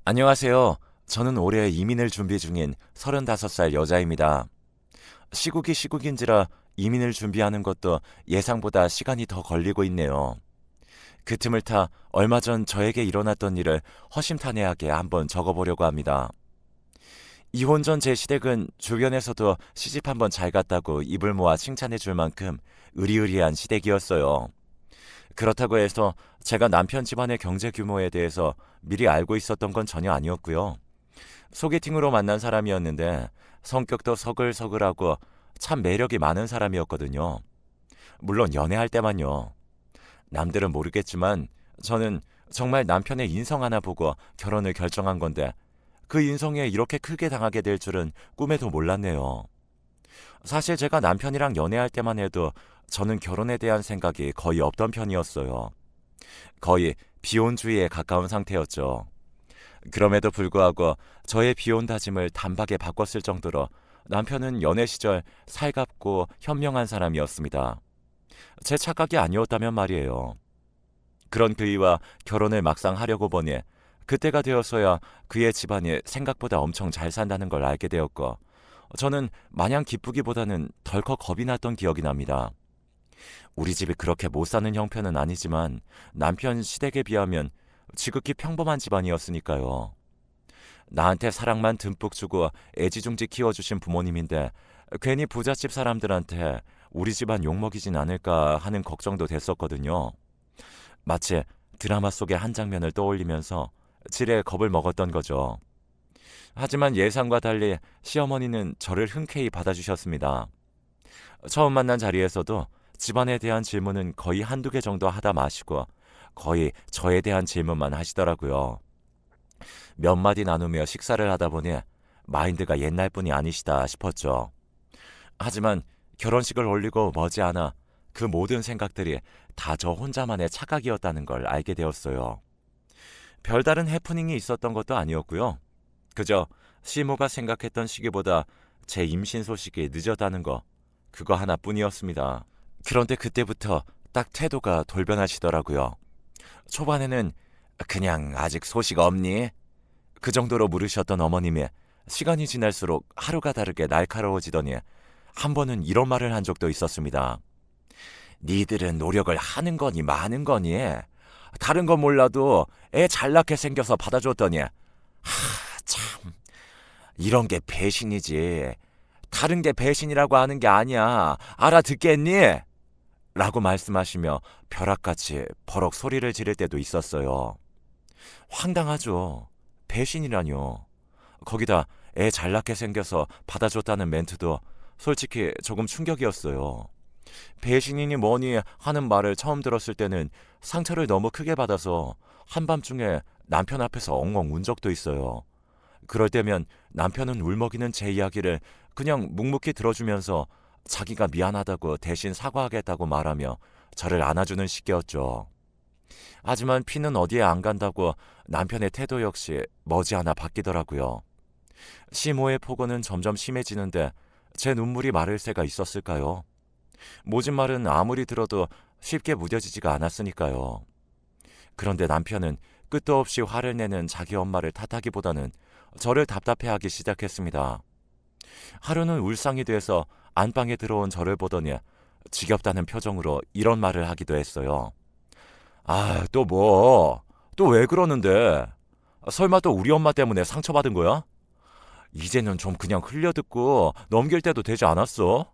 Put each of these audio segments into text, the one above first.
안녕하세요. 저는 올해 이민을 준비 중인 35살 여자입니다. 시국이 시국인지라 이민을 준비하는 것도 예상보다 시간이 더 걸리고 있네요. 그 틈을 타 얼마 전 저에게 일어났던 일을 허심탄회하게 한번 적어보려고 합니다. 이혼 전 제 시댁은 주변에서도 시집 한번 잘 갔다고 입을 모아 칭찬해 줄 만큼 의리의리한 시댁이었어요. 그렇다고 해서 제가 남편 집안의 경제 규모에 대해서 미리 알고 있었던 건 전혀 아니었고요. 소개팅으로 만난 사람이었는데 성격도 서글서글하고 참 매력이 많은 사람이었거든요. 물론 연애할 때만요. 남들은 모르겠지만 저는 정말 남편의 인성 하나 보고 결혼을 결정한 건데 그 인성에 이렇게 크게 당하게 될 줄은 꿈에도 몰랐네요. 사실 제가 남편이랑 연애할 때만 해도 저는 결혼에 대한 생각이 거의 없던 편이었어요. 거의 비혼주의에 가까운 상태였죠. 그럼에도 불구하고 저의 비혼 다짐을 단박에 바꿨을 정도로 남편은 연애 시절 살갑고 현명한 사람이었습니다. 제 착각이 아니었다면 말이에요. 그런 그이와 결혼을 막상 하려고 보니 그때가 되어서야 그의 집안이 생각보다 엄청 잘 산다는 걸 알게 되었고 저는 마냥 기쁘기보다는 덜컥 겁이 났던 기억이 납니다. 우리 집이 그렇게 못 사는 형편은 아니지만 남편 시댁에 비하면 지극히 평범한 집안이었으니까요. 나한테 사랑만 듬뿍 주고 애지중지 키워주신 부모님인데 괜히 부잣집 사람들한테 우리 집안 욕먹이진 않을까 하는 걱정도 됐었거든요. 마치 드라마 속의 한 장면을 떠올리면서 지레 겁을 먹었던 거죠. 하지만 예상과 달리 시어머니는 저를 흔쾌히 받아주셨습니다. 처음 만난 자리에서도 집안에 대한 질문은 거의 한두 개 정도 하다 마시고 거의 저에 대한 질문만 하시더라고요. 몇 마디 나누며 식사를 하다 보니 마인드가 옛날 분이 아니시다 싶었죠. 하지만 결혼식을 올리고 머지않아 그 모든 생각들이 다 저 혼자만의 착각이었다는 걸 알게 되었어요. 별다른 해프닝이 있었던 것도 아니었고요. 그저 시모가 생각했던 시기보다 제 임신 소식이 늦었다는 거, 그거 하나뿐이었습니다. 그런데 그때부터 딱 태도가 돌변하시더라고요. 초반에는 그냥 아직 소식 없니? 그 정도로 물으셨던 어머님이 시간이 지날수록 하루가 다르게 날카로워지더니 한 번은 이런 말을 한 적도 있었습니다. 니들은 노력을 하는 거니 마는 거니? 다른 건 몰라도 애 잘 낳게 생겨서 받아줬더니 참 이런 게 배신이지. 다른 게 배신이라고 하는 게 아니야. 알아듣겠니? 라고 말씀하시며 벼락같이 버럭 소리를 지를 때도 있었어요. 황당하죠. 배신이라뇨. 거기다 애 잘 낳게 생겨서 받아줬다는 멘트도 솔직히 조금 충격이었어요. 배신이니 뭐니 하는 말을 처음 들었을 때는 상처를 너무 크게 받아서 한밤중에 남편 앞에서 엉엉 운 적도 있어요. 그럴 때면 남편은 울먹이는 제 이야기를 그냥 묵묵히 들어주면서 자기가 미안하다고 대신 사과하겠다고 말하며 저를 안아주는 시기였죠. 하지만 피는 어디에 안 간다고 남편의 태도 역시 머지않아 바뀌더라고요. 시모의 폭언은 점점 심해지는데 제 눈물이 마를 새가 있었을까요? 모진 말은 아무리 들어도 쉽게 무뎌지지가 않았으니까요. 그런데 남편은 끝도 없이 화를 내는 자기 엄마를 탓하기보다는 저를 답답해하기 시작했습니다. 하루는 울상이 돼서 안방에 들어온 저를 보더니 지겹다는 표정으로 이런 말을 하기도 했어요. 아, 또 뭐? 또 왜 그러는데? 설마 또 우리 엄마 때문에 상처받은 거야? 이제는 좀 그냥 흘려듣고 넘길 때도 되지 않았어?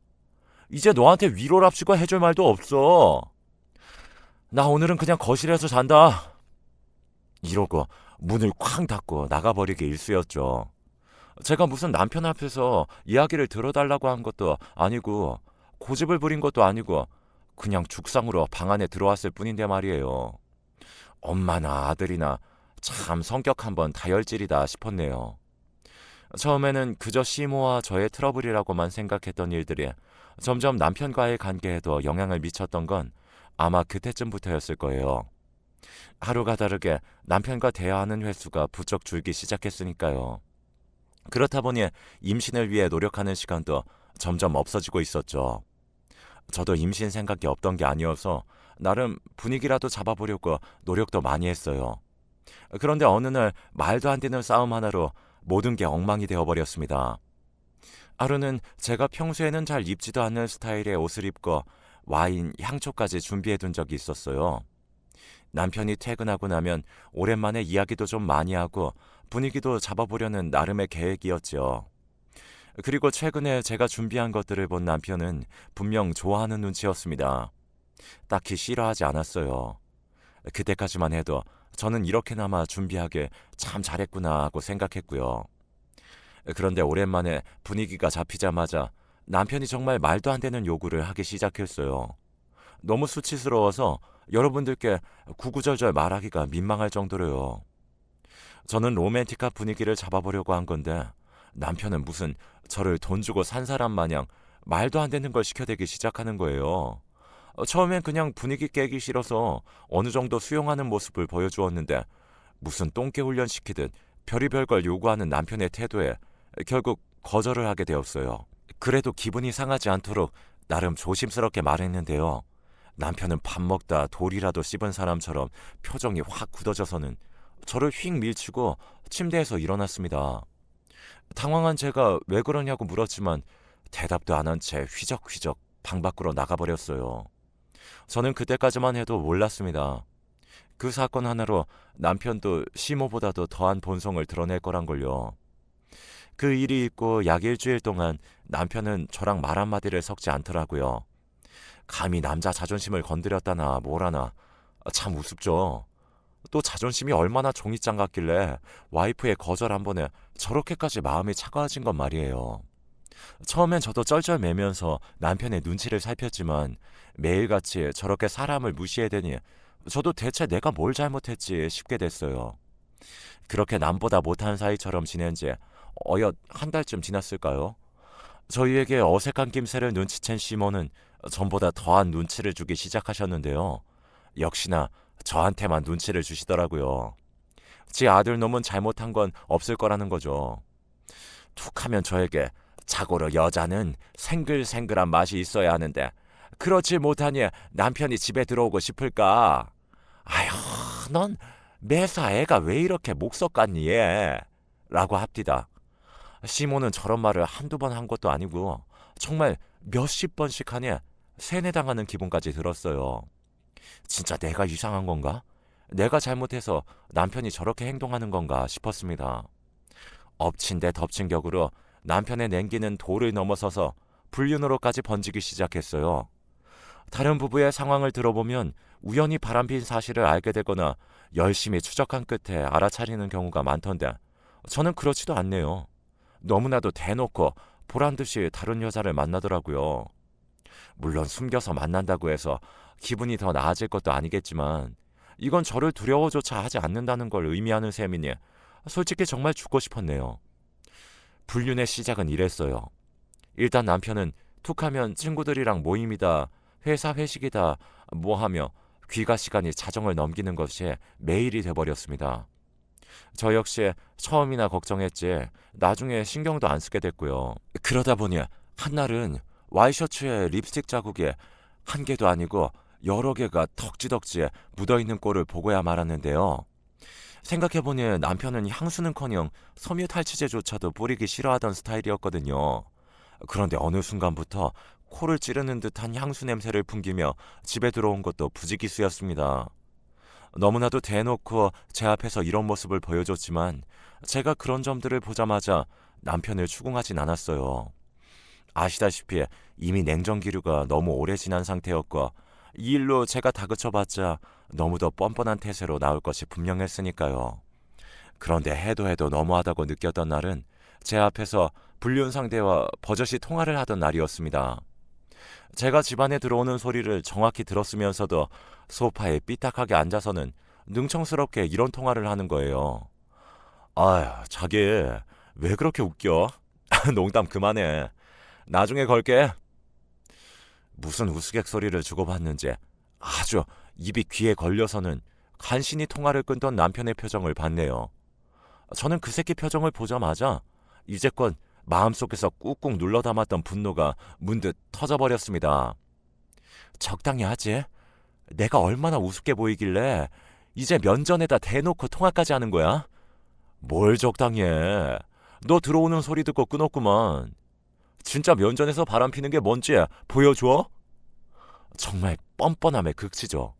이제 너한테 위로랍시고 해줄 말도 없어. 나 오늘은 그냥 거실에서 잔다. 이러고 문을 쾅 닫고 나가버리기 일쑤였죠. 제가 무슨 남편 앞에서 이야기를 들어달라고 한 것도 아니고 고집을 부린 것도 아니고 그냥 죽상으로 방 안에 들어왔을 뿐인데 말이에요. 엄마나 아들이나 참 성격 한번 다혈질이다 싶었네요. 처음에는 그저 시모와 저의 트러블이라고만 생각했던 일들이 점점 남편과의 관계에도 영향을 미쳤던 건 아마 그때쯤부터였을 거예요. 하루가 다르게 남편과 대화하는 횟수가 부쩍 줄기 시작했으니까요. 그렇다 보니 임신을 위해 노력하는 시간도 점점 없어지고 있었죠. 저도 임신 생각이 없던 게 아니어서 나름 분위기라도 잡아보려고 노력도 많이 했어요. 그런데 어느 날 말도 안 되는 싸움 하나로 모든 게 엉망이 되어버렸습니다. 하루는 제가 평소에는 잘 입지도 않는 스타일의 옷을 입고 와인, 향초까지 준비해둔 적이 있었어요. 남편이 퇴근하고 나면 오랜만에 이야기도 좀 많이 하고 분위기도 잡아보려는 나름의 계획이었죠. 그리고 최근에 제가 준비한 것들을 본 남편은 분명 좋아하는 눈치였습니다. 딱히 싫어하지 않았어요. 그때까지만 해도 저는 이렇게나마 준비하길 참 잘했구나 하고 생각했고요. 그런데 오랜만에 분위기가 잡히자마자 남편이 정말 말도 안 되는 요구를 하기 시작했어요. 너무 수치스러워서 여러분들께 구구절절 말하기가 민망할 정도로요. 저는 로맨틱한 분위기를 잡아보려고 한 건데 남편은 무슨 저를 돈 주고 산 사람 마냥 말도 안 되는 걸 시켜대기 시작하는 거예요. 처음엔 그냥 분위기 깨기 싫어서 어느 정도 수용하는 모습을 보여주었는데 무슨 똥개 훈련 시키듯 별의별 걸 요구하는 남편의 태도에 결국 거절을 하게 되었어요. 그래도 기분이 상하지 않도록 나름 조심스럽게 말했는데요. 남편은 밥 먹다 돌이라도 씹은 사람처럼 표정이 확 굳어져서는 저를 휙 밀치고 침대에서 일어났습니다. 당황한 제가 왜 그러냐고 물었지만 대답도 안 한 채 휘적휘적 방 밖으로 나가버렸어요. 저는 그때까지만 해도 몰랐습니다. 그 사건 하나로 남편도 시모보다도 더한 본성을 드러낼 거란 걸요. 그 일이 있고 약 일주일 동안 남편은 저랑 말 한마디를 섞지 않더라고요. 감히 남자 자존심을 건드렸다나 뭐라나 참 우습죠. 또 자존심이 얼마나 종이장 같길래 와이프의 거절 한 번에 저렇게까지 마음이 차가워진 건 말이에요. 처음엔 저도 쩔쩔매면서 남편의 눈치를 살폈지만 매일같이 저렇게 사람을 무시해대니 저도 대체 내가 뭘 잘못했지 싶게 됐어요. 그렇게 남보다 못한 사이처럼 지낸 지 어엿 한 달쯤 지났을까요? 저희에게 어색한 김새를 눈치챈 시모는 전보다 더한 눈치를 주기 시작하셨는데요. 역시나 저한테만 눈치를 주시더라고요. 제 아들 놈은 잘못한 건 없을 거라는 거죠. 툭하면 저에게 자고로 여자는 생글생글한 맛이 있어야 하는데 그렇지 못하니 남편이 집에 들어오고 싶을까? 아휴, 넌 매사 애가 왜 이렇게 목석 같니 얘? 라고 합디다. 시모는 저런 말을 한두 번 한 것도 아니고 정말 몇십 번씩 하니 세뇌당하는 기분까지 들었어요. 진짜 내가 이상한 건가? 내가 잘못해서 남편이 저렇게 행동하는 건가 싶었습니다. 엎친 데 덮친 격으로 남편의 냉기는 도를 넘어서서 불륜으로까지 번지기 시작했어요. 다른 부부의 상황을 들어보면 우연히 바람핀 사실을 알게 되거나 열심히 추적한 끝에 알아차리는 경우가 많던데 저는 그렇지도 않네요. 너무나도 대놓고 보란듯이 다른 여자를 만나더라고요. 물론 숨겨서 만난다고 해서 기분이 더 나아질 것도 아니겠지만 이건 저를 두려워조차 하지 않는다는 걸 의미하는 셈이니 솔직히 정말 죽고 싶었네요. 불륜의 시작은 이랬어요. 일단 남편은 툭하면 친구들이랑 모임이다, 회사 회식이다 뭐하며 귀가 시간이 자정을 넘기는 것이 매일이 돼버렸습니다. 저 역시 처음이나 걱정했지 나중에 신경도 안 쓰게 됐고요. 그러다 보니 한날은 와이셔츠에 립스틱 자국이 한 개도 아니고 여러 개가 덕지덕지에 묻어있는 꼴을 보고야 말았는데요. 생각해보니 남편은 향수는커녕 섬유탈취제조차도 뿌리기 싫어하던 스타일이었거든요. 그런데 어느 순간부터 코를 찌르는 듯한 향수 냄새를 풍기며 집에 들어온 것도 부지기수였습니다. 너무나도 대놓고 제 앞에서 이런 모습을 보여줬지만 제가 그런 점들을 보자마자 남편을 추궁하진 않았어요. 아시다시피 이미 냉전기류가 너무 오래 지난 상태였고 이 일로 제가 다그쳐봤자 너무도 뻔뻔한 태세로 나올 것이 분명했으니까요. 그런데 해도 너무하다고 느꼈던 날은 제 앞에서 불륜 상대와 버젓이 통화를 하던 날이었습니다. 제가 집안에 들어오는 소리를 정확히 들었으면서도 소파에 삐딱하게 앉아서는 능청스럽게 이런 통화를 하는 거예요. 아휴, 자기 왜 그렇게 웃겨? 농담 그만해. 나중에 걸게. 무슨 우스갯소리를 주고받는지 아주 입이 귀에 걸려서는 간신히 통화를 끊던 남편의 표정을 봤네요. 저는 그 새끼 표정을 보자마자 이제껏 마음속에서 꾹꾹 눌러 담았던 분노가 문득 터져버렸습니다. 적당히 하지. 내가 얼마나 우습게 보이길래 이제 면전에다 대놓고 통화까지 하는 거야? 뭘 적당히 해. 너 들어오는 소리 듣고 끊었구만. 진짜 면전에서 바람 피는 게 뭔지 보여줘? 정말 뻔뻔함의 극치죠.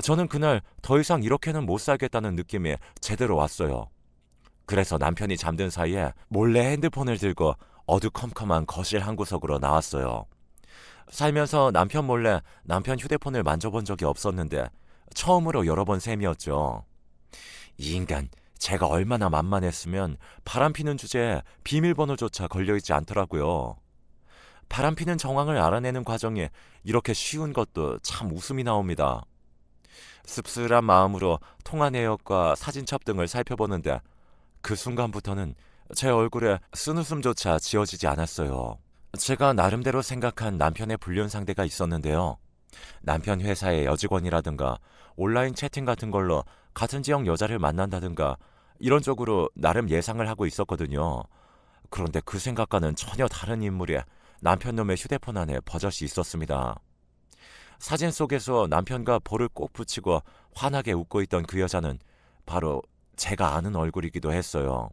저는 그날 더 이상 이렇게는 못 살겠다는 느낌이 제대로 왔어요. 그래서 남편이 잠든 사이에 몰래 핸드폰을 들고 어두컴컴한 거실 한 구석으로 나왔어요. 살면서 남편 몰래 남편 휴대폰을 만져본 적이 없었는데 처음으로 열어본 셈이었죠. 이 인간, 제가 얼마나 만만했으면 바람피는 주제에 비밀번호조차 걸려있지 않더라고요. 바람피는 정황을 알아내는 과정이 이렇게 쉬운 것도 참 웃음이 나옵니다. 씁쓸한 마음으로 통화 내역과 사진첩 등을 살펴보는데 그 순간부터는 제 얼굴에 쓴웃음조차 지어지지 않았어요. 제가 나름대로 생각한 남편의 불륜 상대가 있었는데요. 남편 회사의 여직원이라든가 온라인 채팅 같은 걸로 같은 지역 여자를 만난다든가 이런 쪽으로 나름 예상을 하고 있었거든요. 그런데 그 생각과는 전혀 다른 인물이 남편 놈의 휴대폰 안에 버젓이 있었습니다. 사진 속에서 남편과 볼을 꼭 붙이고 환하게 웃고 있던 그 여자는 바로 제가 아는 얼굴이기도 했어요.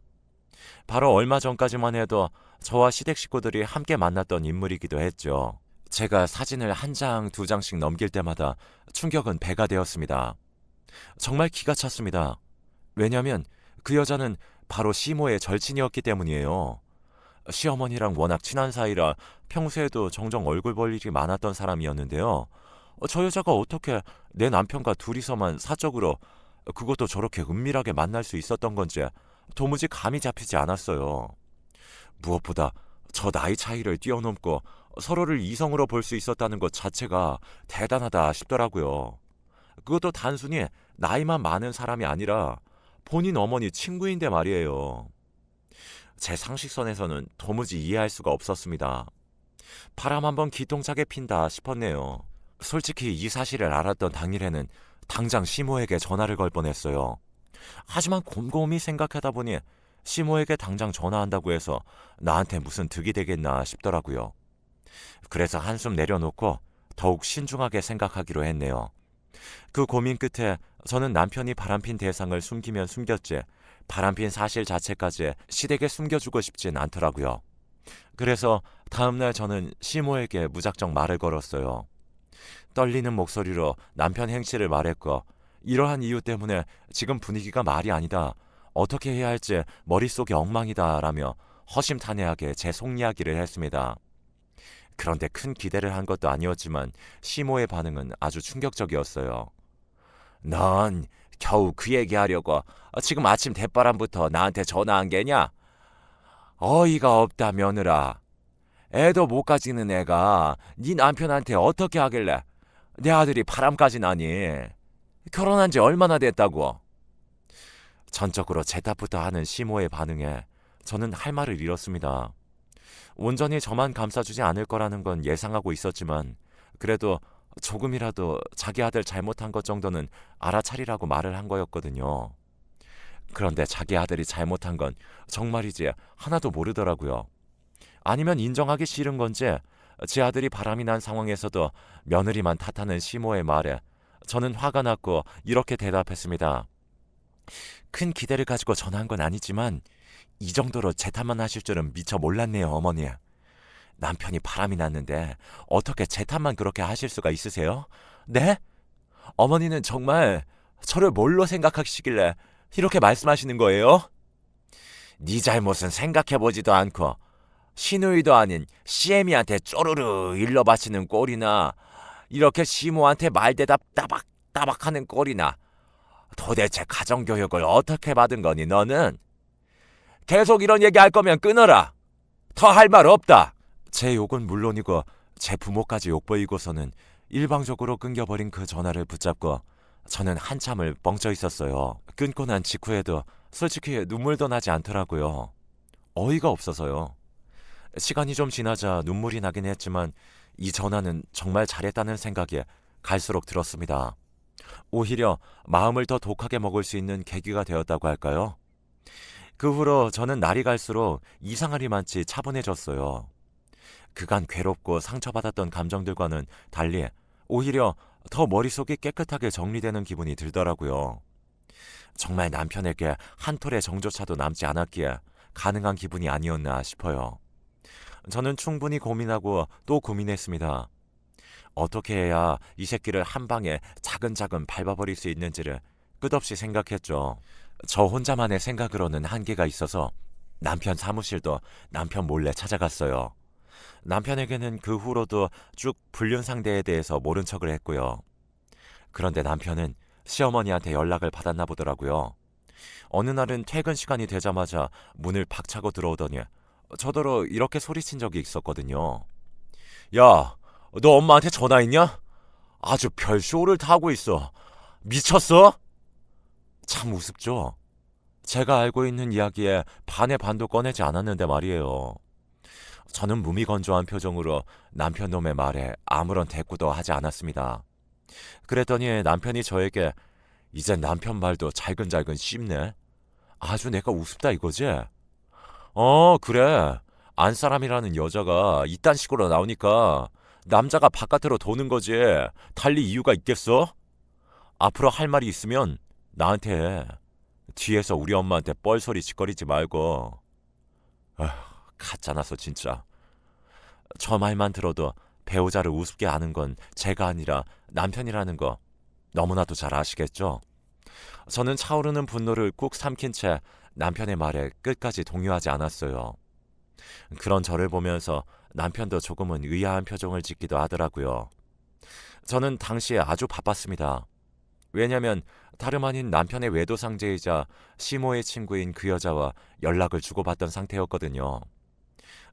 바로 얼마 전까지만 해도 저와 시댁 식구들이 함께 만났던 인물이기도 했죠. 제가 사진을 한 장, 두 장씩 넘길 때마다 충격은 배가 되었습니다. 정말 기가 찼습니다. 왜냐하면 그 여자는 바로 시모의 절친이었기 때문이에요. 시어머니랑 워낙 친한 사이라 평소에도 종종 얼굴 볼 일이 많았던 사람이었는데요. 저 여자가 어떻게 내 남편과 둘이서만 사적으로 그것도 저렇게 은밀하게 만날 수 있었던 건지 도무지 감이 잡히지 않았어요. 무엇보다 저 나이 차이를 뛰어넘고 서로를 이성으로 볼 수 있었다는 것 자체가 대단하다 싶더라고요. 그것도 단순히 나이만 많은 사람이 아니라 본인 어머니 친구인데 말이에요. 제 상식선에서는 도무지 이해할 수가 없었습니다. 바람 한번 기똥차게 핀다 싶었네요. 솔직히 이 사실을 알았던 당일에는 당장 시모에게 전화를 걸 뻔했어요. 하지만 곰곰이 생각하다 보니 시모에게 당장 전화한다고 해서 나한테 무슨 득이 되겠나 싶더라고요. 그래서 한숨 내려놓고 더욱 신중하게 생각하기로 했네요. 그 고민 끝에 저는 남편이 바람핀 대상을 숨기면 숨겼지 바람핀 사실 자체까지 시댁에 숨겨주고 싶진 않더라고요. 그래서 다음날 저는 시모에게 무작정 말을 걸었어요. 떨리는 목소리로 남편 행실을 말했고 이러한 이유 때문에 지금 분위기가 말이 아니다. 어떻게 해야 할지 머릿속이 엉망이다 라며 허심탄회하게 제 속 이야기를 했습니다. 그런데 큰 기대를 한 것도 아니었지만 시모의 반응은 아주 충격적이었어요. 넌 겨우 그 얘기하려고 지금 아침 대바람부터 나한테 전화한 게냐? 어이가 없다 며느라. 애도 못 가지는 애가 네 남편한테 어떻게 하길래 내 아들이 바람까지 나니? 결혼한 지 얼마나 됐다고? 전적으로 제 탓부터 하는 시모의 반응에 저는 할 말을 잃었습니다. 온전히 저만 감싸주지 않을 거라는 건 예상하고 있었지만 그래도 조금이라도 자기 아들 잘못한 것 정도는 알아차리라고 말을 한 거였거든요. 그런데 자기 아들이 잘못한 건 정말이지 하나도 모르더라고요. 아니면 인정하기 싫은 건지 제 아들이 바람이 난 상황에서도 며느리만 탓하는 시모의 말에 저는 화가 났고 이렇게 대답했습니다. 큰 기대를 가지고 전화한 건 아니지만 이 정도로 제 탓만 하실 줄은 미처 몰랐네요, 어머니. 남편이 바람이 났는데 어떻게 제 탓만 그렇게 하실 수가 있으세요? 네? 어머니는 정말 저를 뭘로 생각하시길래 이렇게 말씀하시는 거예요? 네 잘못은 생각해보지도 않고 시누이도 아닌 시애미한테 쪼르르 일러바치는 꼴이나 이렇게 시모한테 말대답 따박따박하는 꼴이나 도대체 가정교육을 어떻게 받은 거니 너는? 계속 이런 얘기 할 거면 끊어라. 더 할 말 없다. 제 욕은 물론이고 제 부모까지 욕보이고서는 일방적으로 끊겨버린 그 전화를 붙잡고 저는 한참을 멍져 있었어요. 끊고 난 직후에도 솔직히 눈물도 나지 않더라고요. 어이가 없어서요. 시간이 좀 지나자 눈물이 나긴 했지만 이 전화는 정말 잘했다는 생각이 갈수록 들었습니다. 오히려 마음을 더 독하게 먹을 수 있는 계기가 되었다고 할까요? 그 후로 저는 날이 갈수록 이상하리만치 차분해졌어요. 그간 괴롭고 상처받았던 감정들과는 달리 오히려 더 머릿속이 깨끗하게 정리되는 기분이 들더라고요. 정말 남편에게 한 톨의 정조차도 남지 않았기에 가능한 기분이 아니었나 싶어요. 저는 충분히 고민하고 또 고민했습니다. 어떻게 해야 이 새끼를 한 방에 차근차근 밟아버릴 수 있는지를 끝없이 생각했죠. 저 혼자만의 생각으로는 한계가 있어서 남편 사무실도 남편 몰래 찾아갔어요. 남편에게는 그 후로도 쭉 불륜 상대에 대해서 모른 척을 했고요. 그런데 남편은 시어머니한테 연락을 받았나 보더라고요. 어느 날은 퇴근 시간이 되자마자 문을 박차고 들어오더니 저더러 이렇게 소리친 적이 있었거든요. 야, 너 엄마한테 전화했냐? 아주 별쇼를 다 하고 있어. 미쳤어? 참 우습죠? 제가 알고 있는 이야기에 반의 반도 꺼내지 않았는데 말이에요. 저는 무미건조한 표정으로 남편 놈의 말에 아무런 대꾸도 하지 않았습니다. 그랬더니 남편이 저에게 이젠 남편 말도 잘근잘근 씹네. 아주 내가 우습다 이거지? 그래. 안사람이라는 여자가 이딴 식으로 나오니까 남자가 바깥으로 도는 거지. 달리 이유가 있겠어? 앞으로 할 말이 있으면 나한테 해. 뒤에서 우리 엄마한테 뻘소리 짓거리지 말고. 아휴, 가짜나서 진짜. 저 말만 들어도 배우자를 우습게 아는 건 제가 아니라 남편이라는 거 너무나도 잘 아시겠죠? 저는 차오르는 분노를 꾹 삼킨 채 남편의 말에 끝까지 동요하지 않았어요. 그런 저를 보면서 남편도 조금은 의아한 표정을 짓기도 하더라고요. 저는 당시에 아주 바빴습니다. 왜냐면 다름 아닌 남편의 외도상제이자 시모의 친구인 그 여자와 연락을 주고받던 상태였거든요.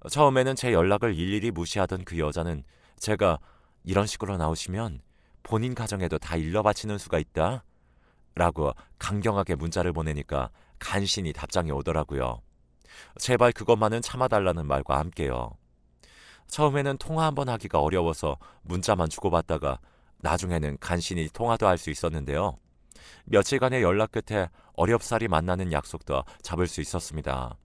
처음에는 제 연락을 일일이 무시하던 그 여자는 제가 이런 식으로 나오시면 본인 가정에도 다 일러바치는 수가 있다 라고 강경하게 문자를 보내니까 간신히 답장이 오더라고요. 제발 그것만은 참아달라는 말과 함께요. 처음에는 통화 한번 하기가 어려워서 문자만 주고받다가 나중에는 간신히 통화도 할 수 있었는데요. 며칠간의 연락 끝에 어렵사리 만나는 약속도 잡을 수 있었습니다.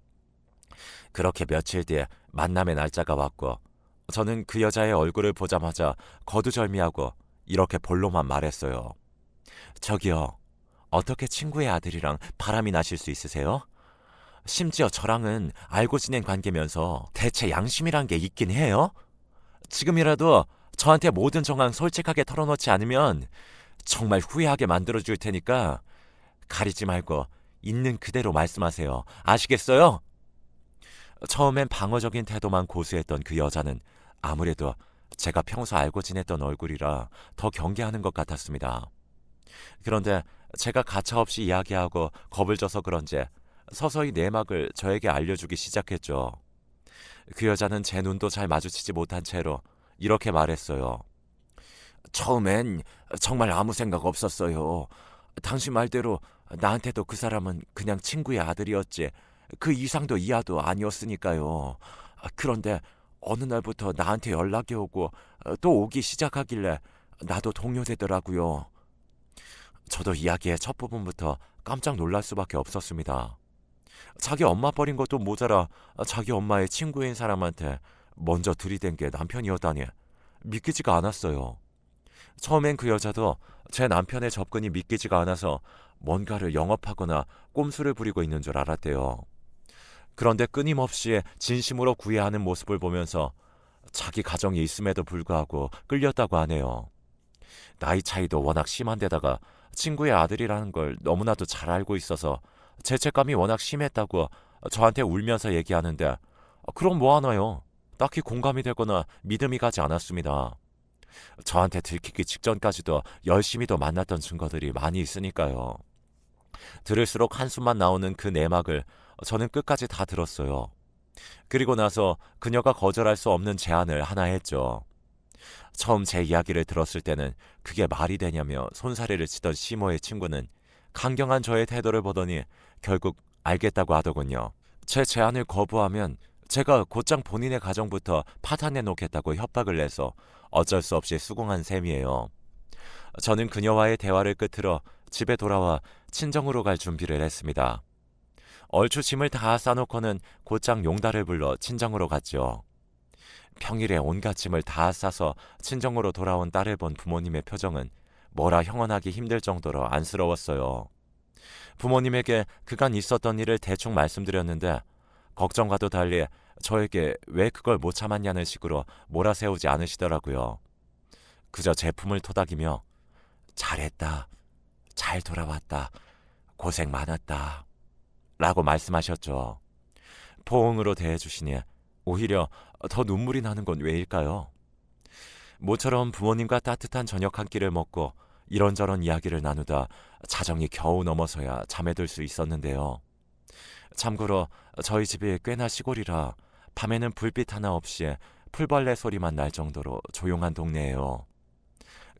그렇게 며칠 뒤에 만남의 날짜가 왔고 저는 그 여자의 얼굴을 보자마자 거두절미하고 이렇게 본로만 말했어요. 저기요, 어떻게 친구의 아들이랑 바람이 나실 수 있으세요? 심지어 저랑은 알고 지낸 관계면서 대체 양심이란 게 있긴 해요? 지금이라도 저한테 모든 정황 솔직하게 털어놓지 않으면 정말 후회하게 만들어줄 테니까 가리지 말고 있는 그대로 말씀하세요. 아시겠어요? 처음엔 방어적인 태도만 고수했던 그 여자는 아무래도 제가 평소 알고 지냈던 얼굴이라 더 경계하는 것 같았습니다. 그런데 제가 가차없이 이야기하고 겁을 줘서 그런지 서서히 내막을 저에게 알려주기 시작했죠. 그 여자는 제 눈도 잘 마주치지 못한 채로 이렇게 말했어요. 처음엔 정말 아무 생각 없었어요. 당신 말대로 나한테도 그 사람은 그냥 친구의 아들이었지 그 이상도 이하도 아니었으니까요. 그런데 어느 날부터 나한테 연락이 오고 또 오기 시작하길래 나도 동요되더라고요. 저도 이야기의 첫 부분부터 깜짝 놀랄 수밖에 없었습니다. 자기 엄마 버린 것도 모자라 자기 엄마의 친구인 사람한테 먼저 들이댄 게 남편이었다니 믿기지가 않았어요. 처음엔 그 여자도 제 남편의 접근이 믿기지가 않아서 뭔가를 영업하거나 꼼수를 부리고 있는 줄 알았대요. 그런데 끊임없이 진심으로 구애하는 모습을 보면서 자기 가정이 있음에도 불구하고 끌렸다고 하네요. 나이 차이도 워낙 심한 데다가 친구의 아들이라는 걸 너무나도 잘 알고 있어서 죄책감이 워낙 심했다고 저한테 울면서 얘기하는데 그럼 뭐 하나요? 딱히 공감이 되거나 믿음이 가지 않았습니다. 저한테 들키기 직전까지도 열심히도 만났던 증거들이 많이 있으니까요. 들을수록 한숨만 나오는 그 내막을 저는 끝까지 다 들었어요. 그리고 나서 그녀가 거절할 수 없는 제안을 하나 했죠. 처음 제 이야기를 들었을 때는 그게 말이 되냐며 손사래를 치던 시모의 친구는 강경한 저의 태도를 보더니 결국 알겠다고 하더군요. 제 제안을 거부하면 제가 곧장 본인의 가정부터 파탄내 놓겠다고 협박을 내서 어쩔 수 없이 수긍한 셈이에요. 저는 그녀와의 대화를 끝으로 집에 돌아와 친정으로 갈 준비를 했습니다. 얼추 짐을 다 싸놓고는 곧장 용달을 불러 친정으로 갔죠. 평일에 온갖 짐을 다 싸서 친정으로 돌아온 딸을 본 부모님의 표정은 뭐라 형언하기 힘들 정도로 안쓰러웠어요. 부모님에게 그간 있었던 일을 대충 말씀드렸는데 걱정과도 달리 저에게 왜 그걸 못 참았냐는 식으로 몰아세우지 않으시더라고요. 그저 제품을 토닥이며 잘했다, 잘 돌아왔다, 고생 많았다 라고 말씀하셨죠. 포옹으로 대해주시니 오히려 더 눈물이 나는 건 왜일까요? 모처럼 부모님과 따뜻한 저녁 한 끼를 먹고 이런저런 이야기를 나누다 자정이 겨우 넘어서야 잠에 들 수 있었는데요. 참고로 저희 집이 꽤나 시골이라 밤에는 불빛 하나 없이 풀벌레 소리만 날 정도로 조용한 동네예요.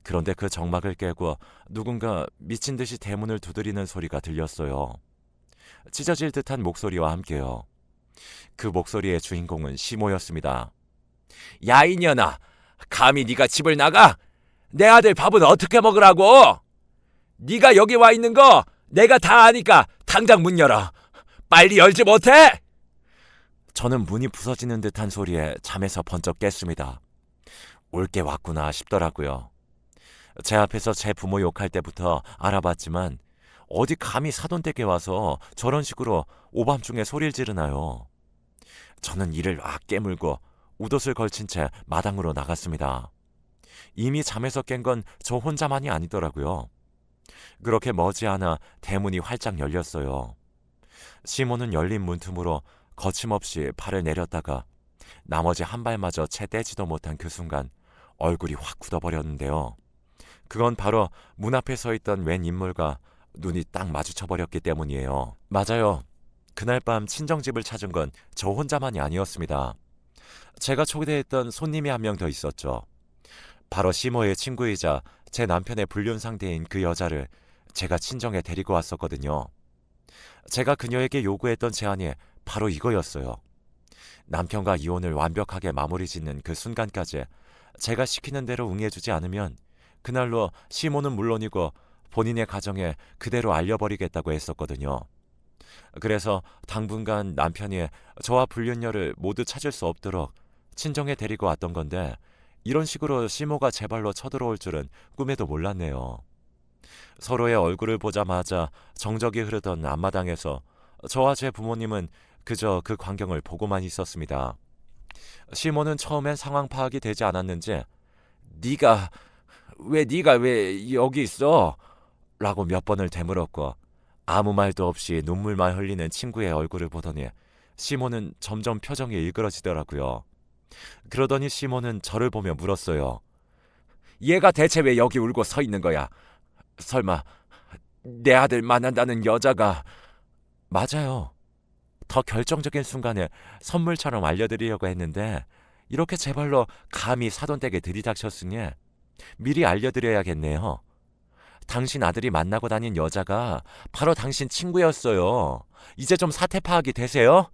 그런데 그 정막을 깨고 누군가 미친 듯이 대문을 두드리는 소리가 들렸어요. 찢어질 듯한 목소리와 함께요. 그 목소리의 주인공은 시모였습니다. 야 이년아, 감히 네가 집을 나가? 내 아들 밥은 어떻게 먹으라고? 네가 여기 와 있는 거 내가 다 아니까 당장 문 열어. 빨리 열지 못해? 저는 문이 부서지는 듯한 소리에 잠에서 번쩍 깼습니다. 올 게 왔구나 싶더라고요. 제 앞에서 제 부모 욕할 때부터 알아봤지만 어디 감히 사돈댁에 와서 저런 식으로 오밤중에 소리를 지르나요. 저는 이를 악 깨물고 웃옷을 걸친 채 마당으로 나갔습니다. 이미 잠에서 깬 건 저 혼자만이 아니더라고요. 그렇게 머지않아 대문이 활짝 열렸어요. 시몬은 열린 문틈으로 거침없이 발을 내렸다가 나머지 한 발마저 채 떼지도 못한 그 순간 얼굴이 확 굳어버렸는데요. 그건 바로 문 앞에 서 있던 웬 인물과 눈이 딱 마주쳐버렸기 때문이에요. 맞아요. 그날 밤 친정집을 찾은 건 저 혼자만이 아니었습니다. 제가 초대했던 손님이 한 명 더 있었죠. 바로 시모의 친구이자 제 남편의 불륜 상대인 그 여자를 제가 친정에 데리고 왔었거든요. 제가 그녀에게 요구했던 제안이 바로 이거였어요. 남편과 이혼을 완벽하게 마무리 짓는 그 순간까지 제가 시키는 대로 응해주지 않으면 그날로 시모는 물론이고 본인의 가정에 그대로 알려버리겠다고 했었거든요. 그래서 당분간 남편이 저와 불륜녀를 모두 찾을 수 없도록 친정에 데리고 왔던 건데 이런 식으로 시모가 제 발로 쳐들어올 줄은 꿈에도 몰랐네요. 서로의 얼굴을 보자마자 정적이 흐르던 앞마당에서 저와 제 부모님은 그저 그 광경을 보고만 있었습니다. 시모는 처음엔 상황 파악이 되지 않았는지 네가 왜 여기 있어? 라고 몇 번을 되물었고 아무 말도 없이 눈물만 흘리는 친구의 얼굴을 보더니 시모는 점점 표정이 일그러지더라고요. 그러더니 시모는 저를 보며 물었어요. 얘가 대체 왜 여기 울고 서 있는 거야? 설마 내 아들 만난다는 여자가... 맞아요. 더 결정적인 순간에 선물처럼 알려드리려고 했는데 이렇게 제 발로 감히 사돈댁에 들이닥쳤으니 미리 알려드려야겠네요. 당신 아들이 만나고 다닌 여자가 바로 당신 친구였어요. 이제 좀 사태 파악이 되세요?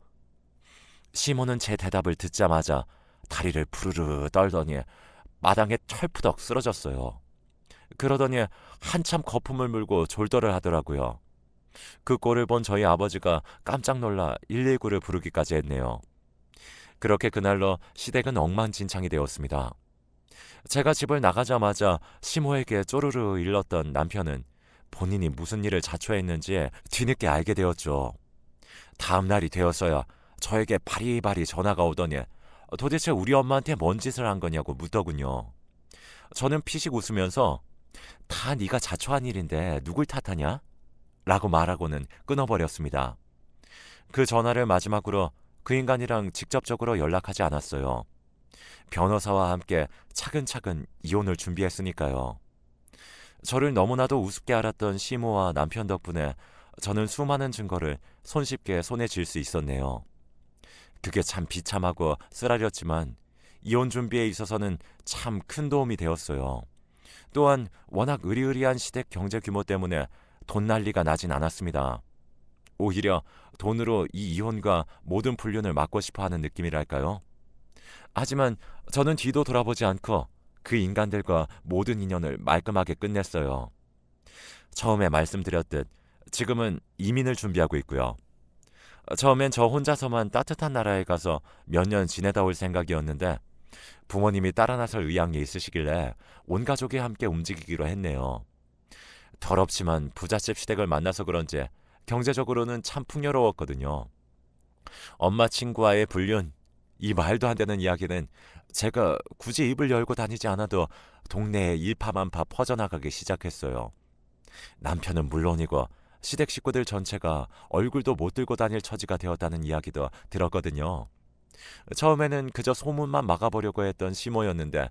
시모는 제 대답을 듣자마자 다리를 부르르 떨더니 마당에 철푸덕 쓰러졌어요. 그러더니 한참 거품을 물고 졸도를 하더라고요. 그 꼴을 본 저희 아버지가 깜짝 놀라 119를 부르기까지 했네요. 그렇게 그날로 시댁은 엉망진창이 되었습니다. 제가 집을 나가자마자 시모에게 쪼르르 일렀던 남편은 본인이 무슨 일을 자초했는지 뒤늦게 알게 되었죠. 다음 날이 되었어야 저에게 바리바리 전화가 오더니 도대체 우리 엄마한테 뭔 짓을 한 거냐고 묻더군요. 저는 피식 웃으면서 다 네가 자초한 일인데 누굴 탓하냐? 라고 말하고는 끊어버렸습니다. 그 전화를 마지막으로 그 인간이랑 직접적으로 연락하지 않았어요. 변호사와 함께 차근차근 이혼을 준비했으니까요. 저를 너무나도 우습게 알았던 시모와 남편 덕분에 저는 수많은 증거를 손쉽게 손에 쥘 수 있었네요. 그게 참 비참하고 쓰라렸지만 이혼 준비에 있어서는 참 큰 도움이 되었어요. 또한 워낙 으리으리한 시댁 경제 규모 때문에 돈 난리가 나진 않았습니다. 오히려 돈으로 이 이혼과 모든 불륜을 막고 싶어하는 느낌이랄까요? 하지만 저는 뒤도 돌아보지 않고 그 인간들과 모든 인연을 말끔하게 끝냈어요. 처음에 말씀드렸듯 지금은 이민을 준비하고 있고요. 처음엔 저 혼자서만 따뜻한 나라에 가서 몇 년 지내다 올 생각이었는데 부모님이 따라 나설 의향이 있으시길래 온 가족이 함께 움직이기로 했네요. 더럽지만 부잣집 시댁을 만나서 그런지 경제적으로는 참 풍요로웠거든요. 엄마 친구와의 불륜, 이 말도 안 되는 이야기는 제가 굳이 입을 열고 다니지 않아도 동네에 일파만파 퍼져나가기 시작했어요. 남편은 물론이고 시댁 식구들 전체가 얼굴도 못 들고 다닐 처지가 되었다는 이야기도 들었거든요. 처음에는 그저 소문만 막아보려고 했던 시모였는데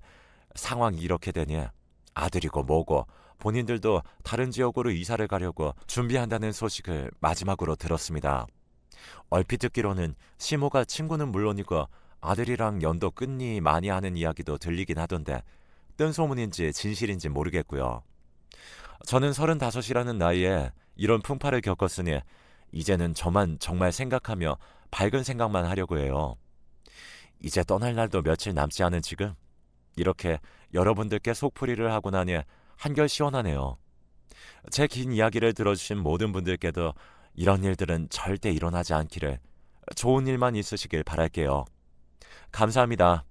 상황이 이렇게 되니 아들이고 뭐고 본인들도 다른 지역으로 이사를 가려고 준비한다는 소식을 마지막으로 들었습니다. 얼핏 듣기로는 시모가 친구는 물론이고 아들이랑 연도 끝니 많이 하는 이야기도 들리긴 하던데 뜬 소문인지 진실인지 모르겠고요. 저는 35이라는 나이에 이런 풍파를 겪었으니 이제는 저만 정말 생각하며 밝은 생각만 하려고 해요. 이제 떠날 날도 며칠 남지 않은 지금 이렇게 여러분들께 속풀이를 하고 나니 한결 시원하네요. 제 긴 이야기를 들어주신 모든 분들께도 이런 일들은 절대 일어나지 않기를, 좋은 일만 있으시길 바랄게요. 감사합니다.